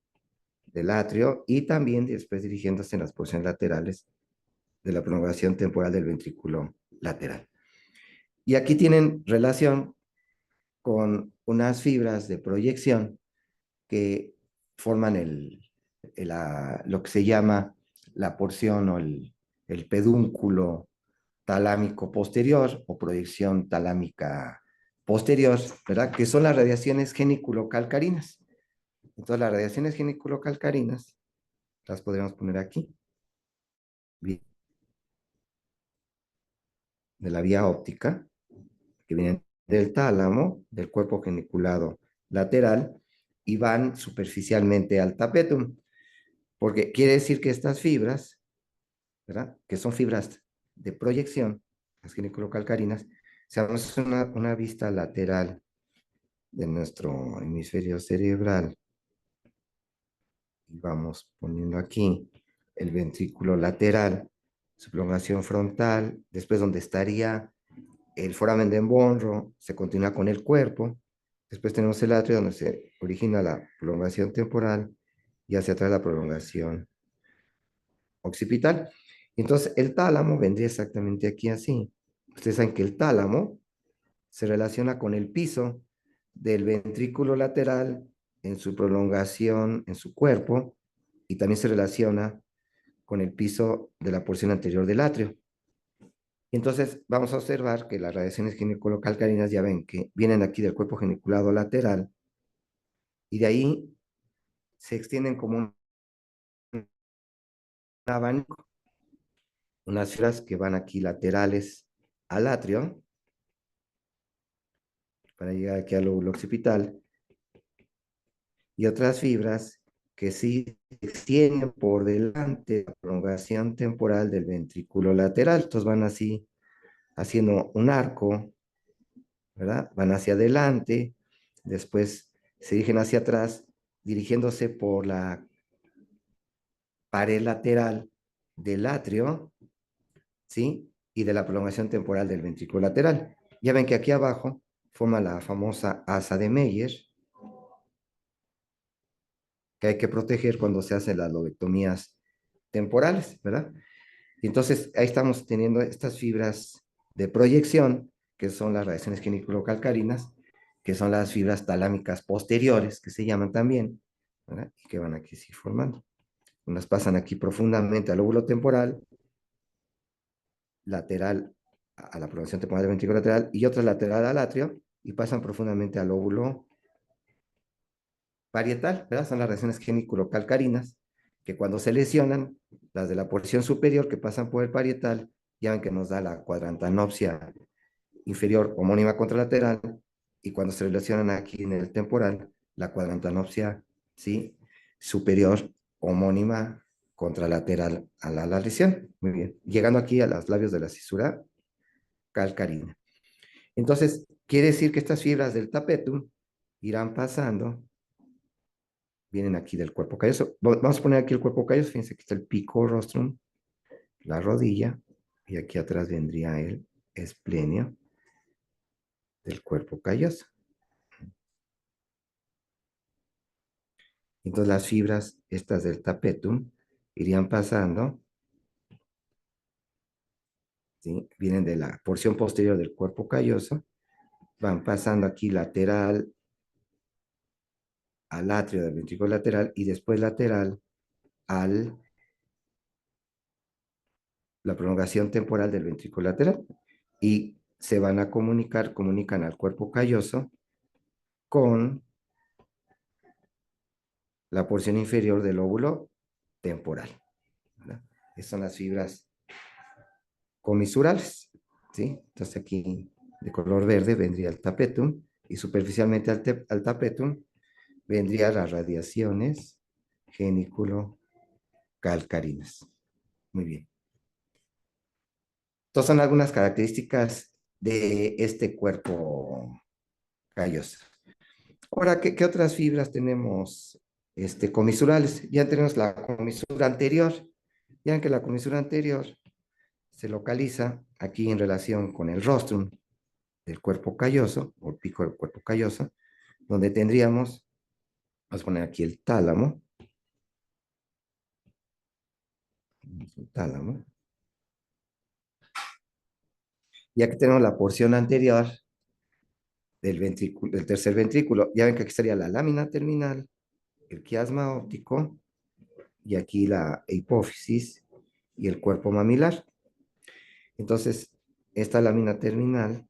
del atrio y también después dirigiéndose en las porciones laterales de la prolongación temporal del ventrículo lateral. Y aquí tienen relación con unas fibras de proyección que forman lo que se llama la porción o el pedúnculo talámico posterior o proyección talámica posterior, ¿verdad? Que son las radiaciones geniculocalcarinas. Entonces, las radiaciones geniculocalcarinas las podríamos poner aquí, de la vía óptica, que vienen del tálamo, del cuerpo geniculado lateral, y van superficialmente al tapetum, porque quiere decir que estas fibras, ¿verdad? Que son fibras de proyección, las geniculocalcarinas, se hace una vista lateral de nuestro hemisferio cerebral. Y vamos poniendo aquí el ventrículo lateral, su prolongación frontal, después donde estaría el foramen de Monro, se continúa con el cuerpo, después tenemos el atrio donde se origina la prolongación temporal y hacia atrás la prolongación occipital. Entonces el tálamo vendría exactamente aquí así. Ustedes saben que el tálamo se relaciona con el piso del ventrículo lateral en su prolongación en su cuerpo y también se relaciona con el piso de la porción anterior del atrio. Entonces vamos a observar que las radiaciones geniculocalcarinas ya ven que vienen aquí del cuerpo geniculado lateral y de ahí se extienden como un abanico, unas fibras que van aquí laterales al atrio para llegar aquí al lóbulo occipital y otras fibras que sí se extienden por delante de la prolongación temporal del ventrículo lateral. Entonces van así haciendo un arco, ¿verdad? Van hacia adelante, después se dirigen hacia atrás, dirigiéndose por la pared lateral del atrio, ¿sí? Y de la prolongación temporal del ventrículo lateral. Ya ven que aquí abajo forma la famosa asa de Meyer, que hay que proteger cuando se hacen las lobectomías temporales, ¿verdad? Y entonces ahí estamos teniendo estas fibras de proyección, que son las radiaciones geniculocalcarinas, que son las fibras talámicas posteriores, que se llaman también, ¿verdad? Y que van aquí sí formando. Unas pasan aquí profundamente al lóbulo temporal, lateral a la prolongación temporal del ventrículo lateral, y otra lateral al atrio, y pasan profundamente al lóbulo parietal, ¿verdad? Son las radiaciones geniculocalcarinas, que cuando se lesionan, las de la porción superior que pasan por el parietal, ya ven que nos da la cuadrantanopsia inferior homónima contralateral, y cuando se lesionan aquí en el temporal, la cuadrantanopsia, ¿sí? Superior homónima contralateral a la lesión. Muy bien. Llegando aquí a los labios de la cisura calcarina. Entonces, quiere decir que estas fibras del tapetum irán pasando, vienen aquí del cuerpo calloso. Vamos a poner aquí el cuerpo calloso. Fíjense que está el pico rostrum, la rodilla, y aquí atrás vendría el esplenio del cuerpo calloso. Entonces las fibras estas del tapetum irían pasando, ¿sí? Vienen de la porción posterior del cuerpo calloso, van pasando aquí lateral al atrio del ventrículo lateral y después lateral a la prolongación temporal del ventrículo lateral, y se van a comunican al cuerpo calloso con la porción inferior del lóbulo temporal, ¿verdad? Estas son las fibras comisurales, ¿sí? Entonces aquí de color verde vendría el tapetum, y superficialmente al tapetum vendrían las radiaciones geniculo-calcarinas. Muy bien. Estas son algunas características de este cuerpo calloso. Ahora, ¿qué otras fibras tenemos comisurales? Ya tenemos la comisura anterior. Ya ven que la comisura anterior se localiza aquí en relación con el rostrum del cuerpo calloso, o el pico del cuerpo calloso, donde tendríamos, vamos a poner aquí el tálamo, ya que tenemos la porción anterior del tercer ventrículo. Ya ven que aquí estaría la lámina terminal, el quiasma óptico, y aquí la hipófisis y el cuerpo mamilar. Entonces, esta lámina terminal,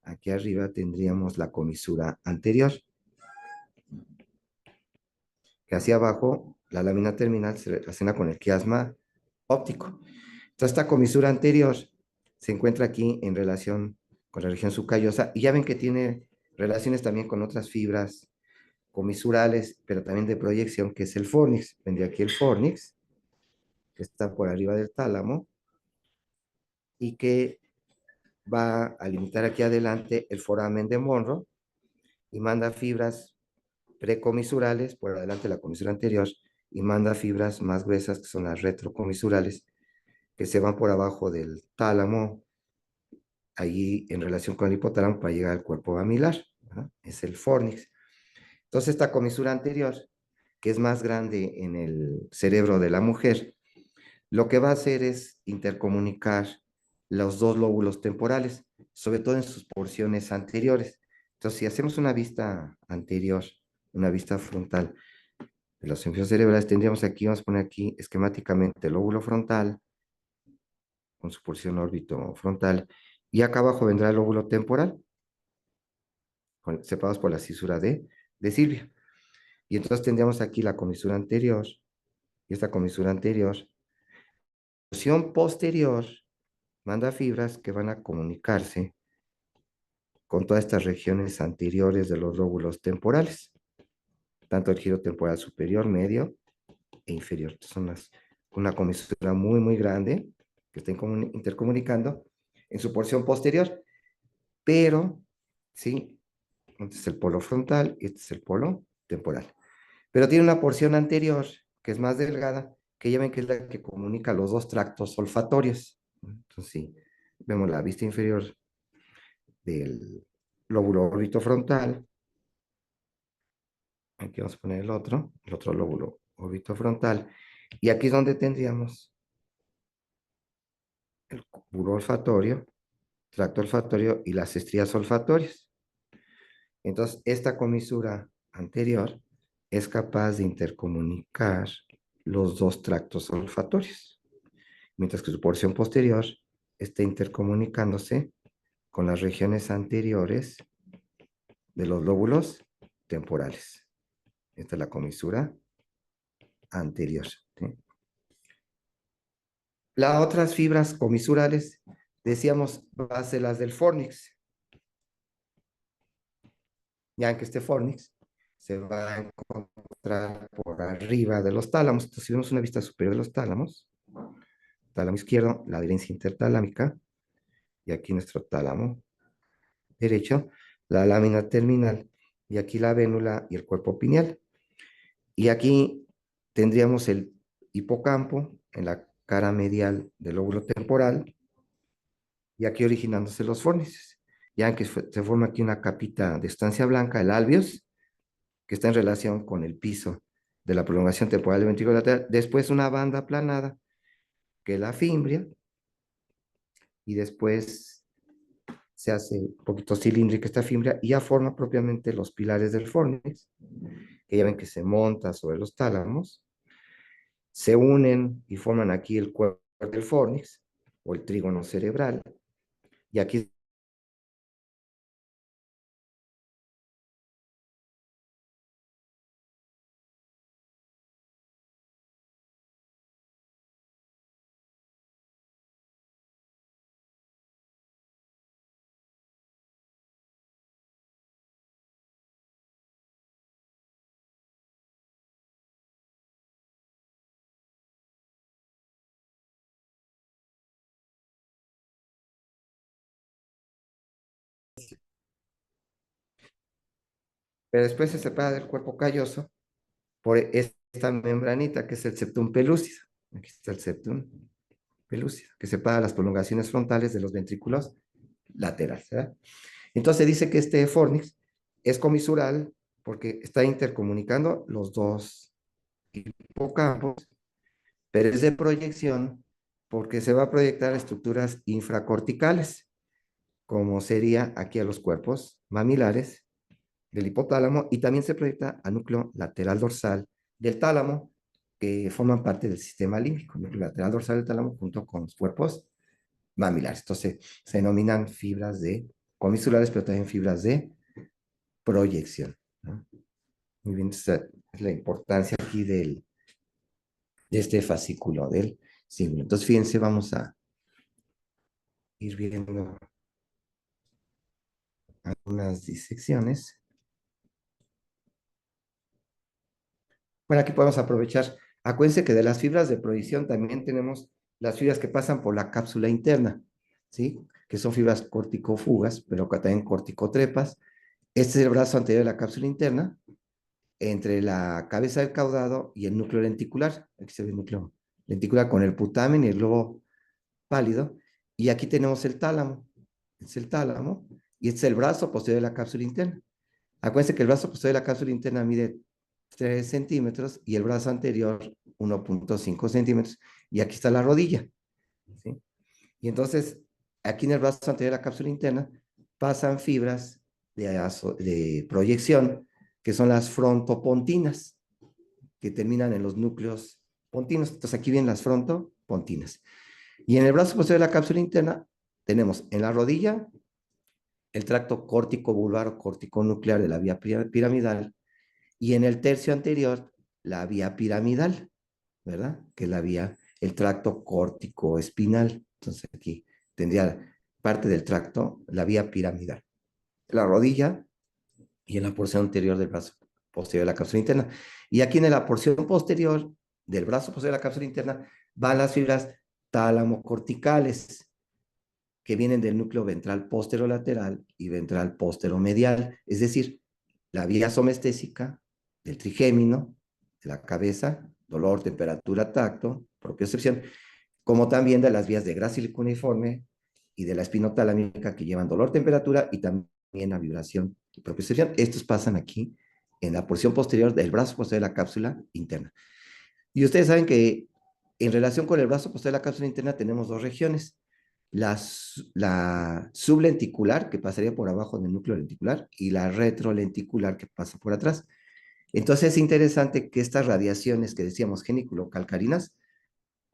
aquí arriba tendríamos la comisura anterior, que hacia abajo la lámina terminal se relaciona con el quiasma óptico. Entonces, esta comisura anterior se encuentra aquí en relación con la región subcallosa, y ya ven que tiene relaciones también con otras fibras comisurales, pero también de proyección, que es el fornix. Vendría aquí el fornix, que está por arriba del tálamo, y que va a limitar aquí adelante el foramen de Monro, y manda fibras precomisurales por adelante de la comisura anterior, y manda fibras más gruesas, que son las retrocomisurales, que se van por abajo del tálamo, ahí en relación con el hipotálamo, para llegar al cuerpo mamilar, ¿verdad? Es el fornix. Entonces, esta comisura anterior, que es más grande en el cerebro de la mujer, lo que va a hacer es intercomunicar los dos lóbulos temporales, sobre todo en sus porciones anteriores. Entonces, si hacemos una vista anterior, una vista frontal de los hemisferios cerebrales, tendríamos aquí, vamos a poner aquí esquemáticamente el lóbulo frontal, con su porción órbito frontal, y acá abajo vendrá el lóbulo temporal, separados por la cisura de Silvia. Y entonces tendríamos aquí la comisura anterior, y esta comisura anterior, porción posterior, manda fibras que van a comunicarse con todas estas regiones anteriores de los lóbulos temporales, tanto el giro temporal superior, medio e inferior. Son una comisura muy, muy grande que está intercomunicando en su porción posterior, pero, ¿sí? Este es el polo frontal y este es el polo temporal. Pero tiene una porción anterior que es más delgada, que ya ven que es la que comunica los dos tractos olfatorios. Entonces, sí, vemos la vista inferior del lóbulo órbito frontal, Aquí vamos a poner el otro lóbulo orbitofrontal. Y aquí es donde tendríamos el bulbo olfatorio, tracto olfatorio y las estrías olfatorias. Entonces, esta comisura anterior es capaz de intercomunicar los dos tractos olfatorios, mientras que su porción posterior está intercomunicándose con las regiones anteriores de los lóbulos temporales. Esta es la comisura anterior, ¿sí? Las otras fibras comisurales, decíamos, va a ser las del fornix. Ya que este fornix se va a encontrar por arriba de los tálamos. Entonces, si vemos una vista superior de los tálamos, tálamo izquierdo, la adherencia intertalámica, y aquí nuestro tálamo derecho, la lámina terminal, y aquí la vénula y el cuerpo pineal. Y aquí tendríamos el hipocampo en la cara medial del lóbulo temporal, y aquí originándose los fornices. Ya que se forma aquí una capita de estancia blanca, el alveus, que está en relación con el piso de la prolongación temporal del ventrículo lateral. Después una banda aplanada, que es la fimbria, y después se hace un poquito cilíndrica esta fimbria y ya forma propiamente los pilares del fornix, que ya ven que se monta sobre los tálamos, se unen y forman aquí el cuerpo del fornix, o el trígono cerebral, y aquí pero después se separa del cuerpo calloso por esta membranita que es el septum pelúcido. Aquí está el septum pelúcido, que separa las prolongaciones frontales de los ventrículos laterales, ¿verdad? Entonces dice que este fornix es comisural porque está intercomunicando los dos hipocampos, pero es de proyección porque se va a proyectar a estructuras infracorticales, como sería aquí a los cuerpos mamilares del hipotálamo, y también se proyecta al núcleo lateral dorsal del tálamo, que forman parte del sistema límbico, el núcleo lateral dorsal del tálamo junto con los cuerpos mamilares. Entonces, se denominan fibras de comisurares, pero también fibras de proyección, ¿no? Muy bien, esa es la importancia aquí de este fascículo del símbolo. Entonces, fíjense, vamos a ir viendo algunas disecciones. Bueno, aquí podemos aprovechar. Acuérdense que de las fibras de proyección también tenemos las fibras que pasan por la cápsula interna, ¿sí? Que son fibras corticofugas, pero también corticotrepas. Este es el brazo anterior de la cápsula interna, entre la cabeza del caudado y el núcleo lenticular. Aquí se ve el núcleo lenticular con el putamen y el globo pálido. Y aquí tenemos el tálamo. Es el tálamo. Y este es el brazo posterior de la cápsula interna. Acuérdense que el brazo posterior de la cápsula interna mide 3 centímetros y el brazo anterior 1,5 centímetros. Y aquí está la rodilla, ¿sí? Y entonces, aquí en el brazo anterior de la cápsula interna pasan fibras de proyección, que son las frontopontinas, que terminan en los núcleos pontinos. Entonces, aquí vienen las frontopontinas. Y en el brazo posterior de la cápsula interna tenemos en la rodilla el tracto córtico-vulvar o córtico-nuclear de la vía piramidal, y en el tercio anterior la vía piramidal, ¿verdad? Que es la vía, el tracto córtico-espinal. Entonces aquí tendría parte del tracto, la vía piramidal, la rodilla y en la porción anterior del brazo posterior de la cápsula interna. Y aquí en la porción posterior del brazo posterior de la cápsula interna van las fibras tálamo-corticales, que vienen del núcleo ventral posterolateral y ventral posteromedial, es decir, la vía somestésica del trigémino, de la cabeza, dolor, temperatura, tacto, propiocepción, como también de las vías de grácil cuneiforme y de la espinotalámica, que llevan dolor, temperatura y también la vibración y propiocepción. Estos pasan aquí en la porción posterior del brazo posterior de la cápsula interna. Y ustedes saben que en relación con el brazo posterior de la cápsula interna tenemos dos regiones. La sublenticular, que pasaría por abajo del núcleo lenticular, y la retrolenticular, que pasa por atrás. Entonces es interesante que estas radiaciones que decíamos geniculocalcarinas,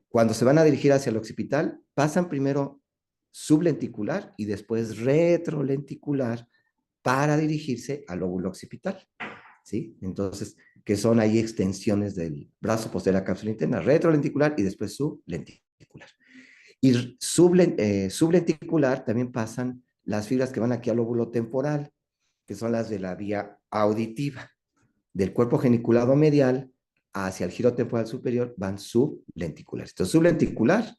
cuando se van a dirigir hacia el occipital, pasan primero sublenticular y después retrolenticular para dirigirse al lóbulo occipital, ¿sí? Entonces, que son ahí extensiones del brazo posterior de la cápsula interna, retrolenticular y después sublenticular. Y sublenticular también pasan las fibras que van aquí al lóbulo temporal, que son las de la vía auditiva. Del cuerpo geniculado medial hacia el giro temporal superior van sublenticulares. Entonces, sublenticular,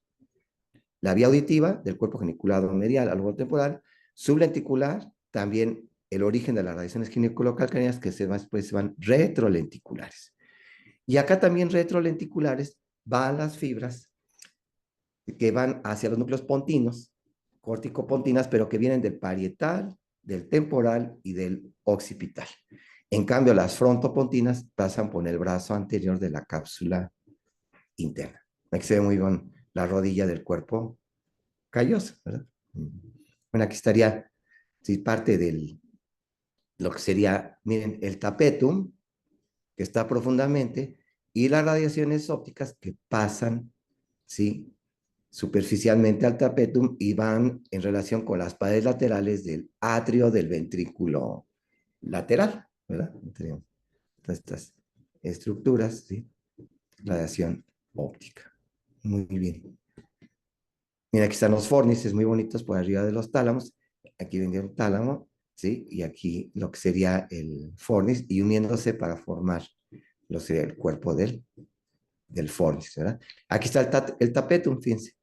la vía auditiva del cuerpo geniculado medial al lóbulo temporal, sublenticular, también el origen de las radiaciones geniculocalcáneas que después se van retrolenticulares. Y acá también retrolenticulares van las fibras que van hacia los núcleos pontinos, corticopontinas, pero que vienen del parietal, del temporal y del occipital. En cambio, las frontopontinas pasan por el brazo anterior de la cápsula interna. Aquí se ve muy bien la rodilla del cuerpo calloso, ¿verdad? Bueno, aquí estaría, sí, parte del, lo que sería, miren, el tapetum, que está profundamente, y las radiaciones ópticas que pasan, ¿sí? Superficialmente al tapetum y van en relación con las paredes laterales del atrio del ventrículo lateral, ¿verdad? Tenemos todas estas estructuras, ¿sí? Radiación óptica. Muy bien. Mira, aquí están los fornices muy bonitos por arriba de los tálamos. Aquí vendría un tálamo, ¿sí? Y aquí lo que sería el fornis y uniéndose para formar lo que sería el cuerpo del fornis, ¿verdad? Aquí está el tapetum, fíjense.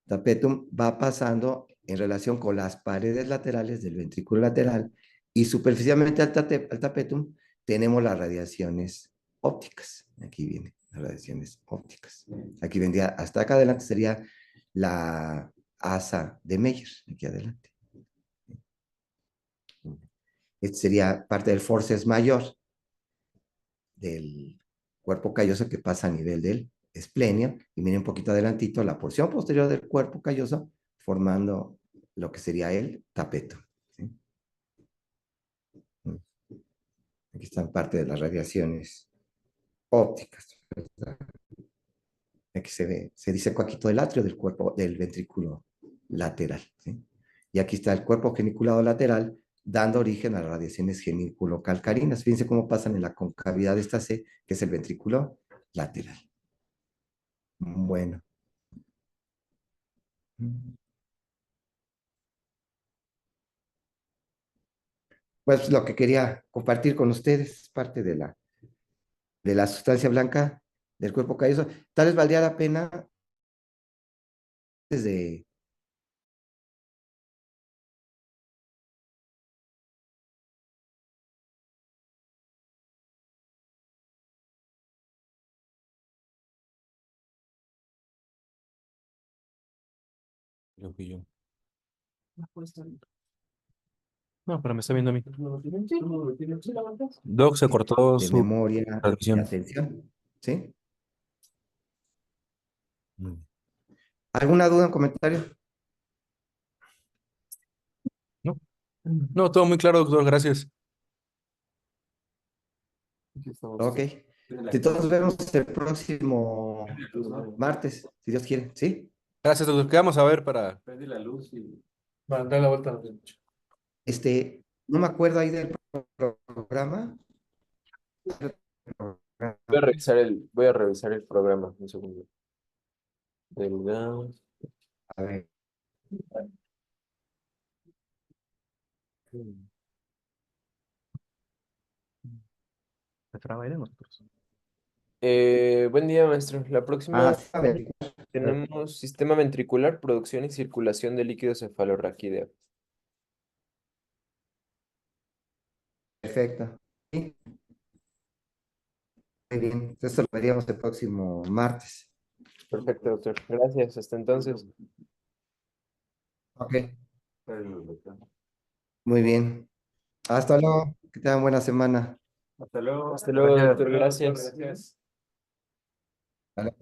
Tapetum va pasando en relación con las paredes laterales del ventrículo lateral y superficialmente al tapetum tenemos las radiaciones ópticas. Aquí vienen las radiaciones ópticas. Aquí vendría, hasta acá adelante sería la asa de Meyer, aquí adelante. Este sería parte del forceps mayor del cuerpo calloso que pasa a nivel del esplenio y miren un poquito adelantito la porción posterior del cuerpo calloso formando lo que sería el tapeto. ¿Sí? Aquí están parte de las radiaciones ópticas. ¿Verdad? Aquí se ve, se dice coaquito del atrio del cuerpo, del ventrículo lateral. ¿Sí? Y aquí está el cuerpo geniculado lateral dando origen a las radiaciones geniculocalcarinas. Fíjense cómo pasan en la concavidad de esta C, que es el ventrículo lateral. Bueno. Pues lo que quería compartir con ustedes, parte de la sustancia blanca del cuerpo calloso. Tal vez valdría la pena desde
Creo que yo. No, pero me está viendo a mí. Doc se cortó
de
su
memoria y
transmisión.
atención. ¿Sí?
Mm.
¿Alguna duda o comentario?
No, no, todo muy claro, doctor, gracias.
Ok. Entonces nos vemos el próximo martes, si Dios quiere. ¿Sí?
Gracias, doctor. ¿Qué vamos a ver para...?
Dar la vuelta a la derecha.
No me acuerdo ahí del programa.
Voy a revisar el programa, un segundo. Delgado.
A ver,
¿Se traba ahí de nosotros?
Buen día, maestro. La próxima
sí, a ver.
tenemos sistema ventricular, producción y circulación de líquido cefalorraquídeo.
Perfecto. Sí, muy bien. Eso lo veríamos el próximo martes.
Perfecto, doctor. Gracias. Hasta entonces.
Ok, muy bien. Hasta luego. Que tengan buena semana.
Hasta luego.
Hasta luego,
Gracias.
doctor. Gracias.
Vale.